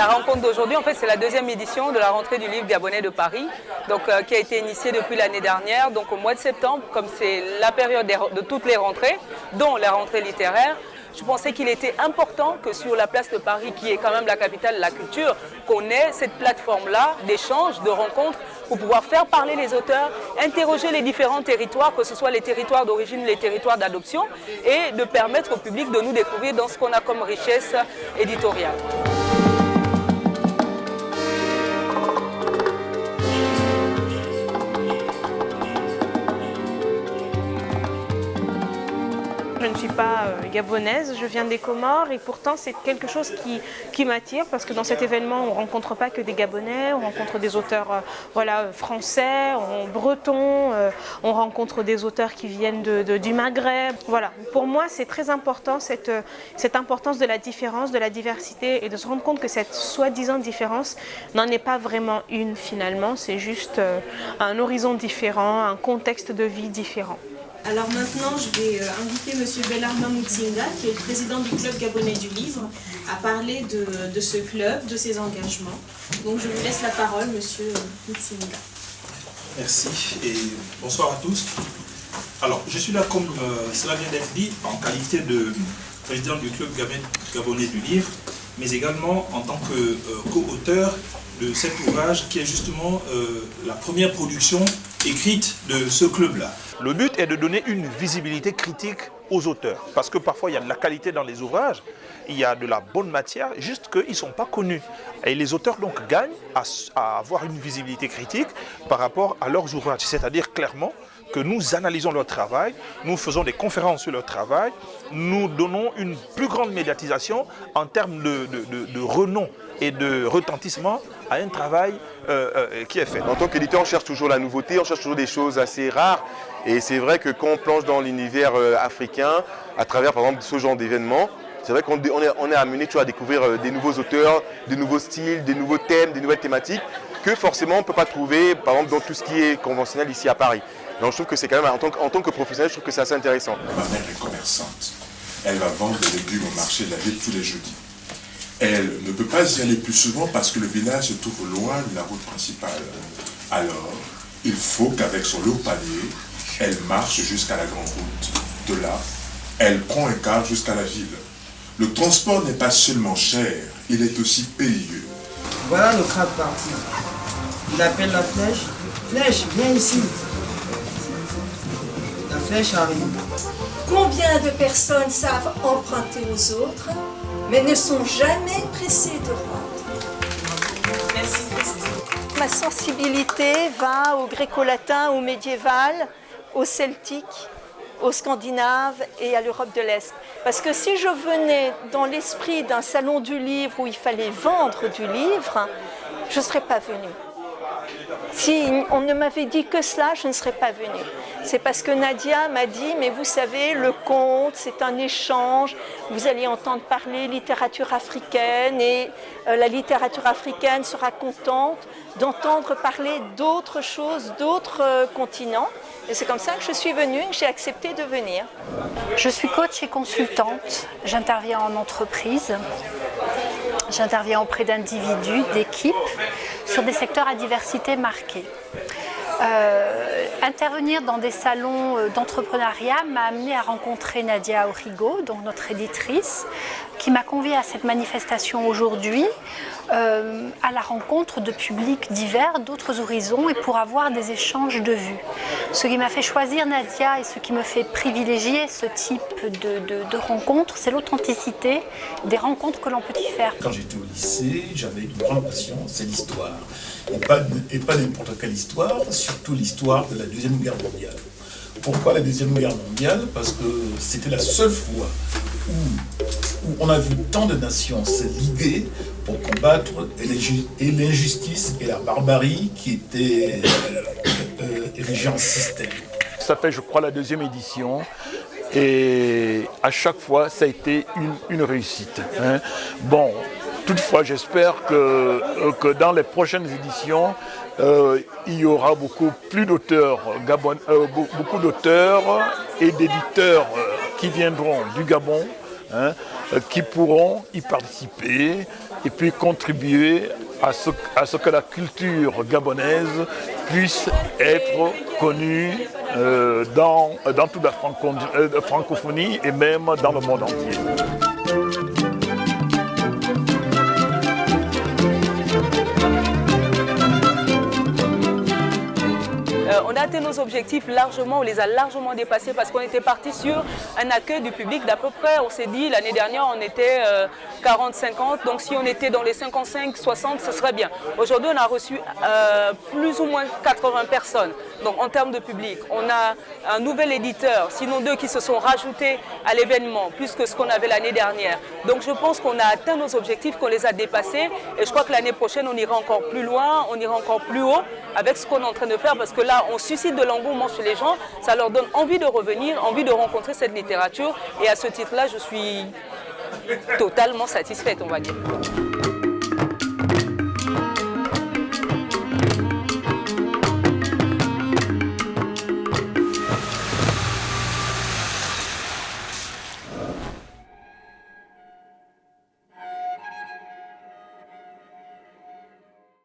La rencontre d'aujourd'hui, en fait, c'est la deuxième édition de la rentrée du livre gabonais de Paris, donc, qui a été initiée depuis l'année dernière. Donc au mois de septembre, comme c'est la période de toutes les rentrées, dont la rentrée littéraire, je pensais qu'il était important que sur la place de Paris, qui est quand même la capitale de la culture, qu'on ait cette plateforme-là d'échange, de rencontres, pour pouvoir faire parler les auteurs, interroger les différents territoires, que ce soit les territoires d'origine, les territoires d'adoption, et de permettre au public de nous découvrir dans ce qu'on a comme richesse éditoriale. Je ne suis pas gabonaise, je viens des Comores et pourtant c'est quelque chose qui m'attire parce que dans cet événement on ne rencontre pas que des Gabonais, on rencontre des auteurs français, bretons, on rencontre des auteurs qui viennent du Maghreb. Voilà. Pour moi c'est très important cette importance de la différence, de la diversité et de se rendre compte que cette soi-disant différence n'en est pas vraiment une finalement, c'est juste un horizon différent, un contexte de vie différent. Alors maintenant, je vais inviter M. Bellarmin Mutsinga, qui est le président du Club gabonais du livre, à parler de ce club, de ses engagements. Donc je vous laisse la parole, M. Mutsinga. Merci et bonsoir à tous. Alors, je suis là, comme cela vient d'être dit, en qualité de président du Club gabonais du livre, mais également en tant que co-auteur de cet ouvrage qui est justement la première production écrite de ce club-là. Le but est de donner une visibilité critique aux auteurs, parce que parfois il y a de la qualité dans les ouvrages, il y a de la bonne matière, juste qu'ils ne sont pas connus. Et les auteurs donc gagnent à avoir une visibilité critique par rapport à leurs ouvrages, c'est-à-dire clairement que nous analysons leur travail, nous faisons des conférences sur leur travail, nous donnons une plus grande médiatisation en termes de renom et de retentissement à un travail qui est fait. En tant qu'éditeur, on cherche toujours la nouveauté, on cherche toujours des choses assez rares. Et c'est vrai que quand on plonge dans l'univers africain, à travers par exemple ce genre d'événements, c'est vrai qu'on est amené toujours à découvrir des nouveaux auteurs, des nouveaux styles, des nouveaux thèmes, des nouvelles thématiques que forcément on ne peut pas trouver par exemple dans tout ce qui est conventionnel ici à Paris. Donc je trouve que c'est quand même, en tant que professionnel, je trouve que c'est assez intéressant. Ma mère est commerçante. Elle va vendre des légumes au marché de la ville tous les jeudis. Elle ne peut pas y aller plus souvent parce que le village se trouve loin de la route principale. Alors, il faut qu'avec son lourd panier, elle marche jusqu'à la grande route. De là, elle prend un car jusqu'à la ville. Le transport n'est pas seulement cher, il est aussi payeux. Voilà le crabe parti. Il appelle la flèche. Flèche, viens ici. La flèche arrive. Combien de personnes savent emprunter aux autres, mais ne sont jamais pressées de rendre? Merci Christine. Ma sensibilité va au gréco-latin, au médiéval, au celtique, aux Scandinaves et à l'Europe de l'Est. Parce que si je venais dans l'esprit d'un salon du livre où il fallait vendre du livre, je ne serais pas venue. Si on ne m'avait dit que cela, je ne serais pas venue. C'est parce que Nadia m'a dit, mais vous savez, le conte, c'est un échange, vous allez entendre parler littérature africaine et la littérature africaine sera contente d'entendre parler d'autres choses, d'autres continents. Et c'est comme ça que je suis venue et que j'ai accepté de venir. Je suis coach et consultante, j'interviens en entreprise. J'interviens auprès d'individus, d'équipes, sur des secteurs à diversité marquée. Intervenir dans des salons d'entrepreneuriat m'a amené à rencontrer Nadia Origo, donc notre éditrice, qui m'a conviée à cette manifestation aujourd'hui, à la rencontre de publics divers, d'autres horizons, et pour avoir des échanges de vues. Ce qui m'a fait choisir Nadia et ce qui me fait privilégier ce type de rencontres, c'est l'authenticité des rencontres que l'on peut y faire. Quand j'étais au lycée, j'avais une grande passion, c'est l'histoire. Et pas n'importe quelle histoire, surtout l'histoire de la Deuxième Guerre mondiale. Pourquoi la Deuxième Guerre mondiale? Parce que c'était la seule fois où on a vu tant de nations se liguer pour combattre l'injustice et la barbarie qui étaient érigées en système. Ça fait, je crois, la deuxième édition. Et à chaque fois, ça a été une réussite. Bon, toutefois, j'espère que dans les prochaines éditions, il y aura beaucoup plus d'auteurs, beaucoup d'auteurs et d'éditeurs qui viendront du Gabon, qui pourront y participer et puis contribuer à ce que la culture gabonaise puisse être connue dans toute la francophonie et même dans le monde entier. On a atteint nos objectifs largement, on les a largement dépassés parce qu'on était parti sur un accueil du public d'à peu près, on s'est dit l'année dernière on était 40-50, donc si on était dans les 55-60 ce serait bien. Aujourd'hui on a reçu plus ou moins 80 personnes, donc en termes de public. On a un nouvel éditeur, sinon deux qui se sont rajoutés à l'événement, plus que ce qu'on avait l'année dernière. Donc je pense qu'on a atteint nos objectifs, qu'on les a dépassés et je crois que l'année prochaine on ira encore plus loin, on ira encore plus haut avec ce qu'on est en train de faire parce que là on suscite de l'engouement chez les gens, ça leur donne envie de revenir, envie de rencontrer cette littérature et à ce titre-là, je suis totalement satisfaite, on va dire.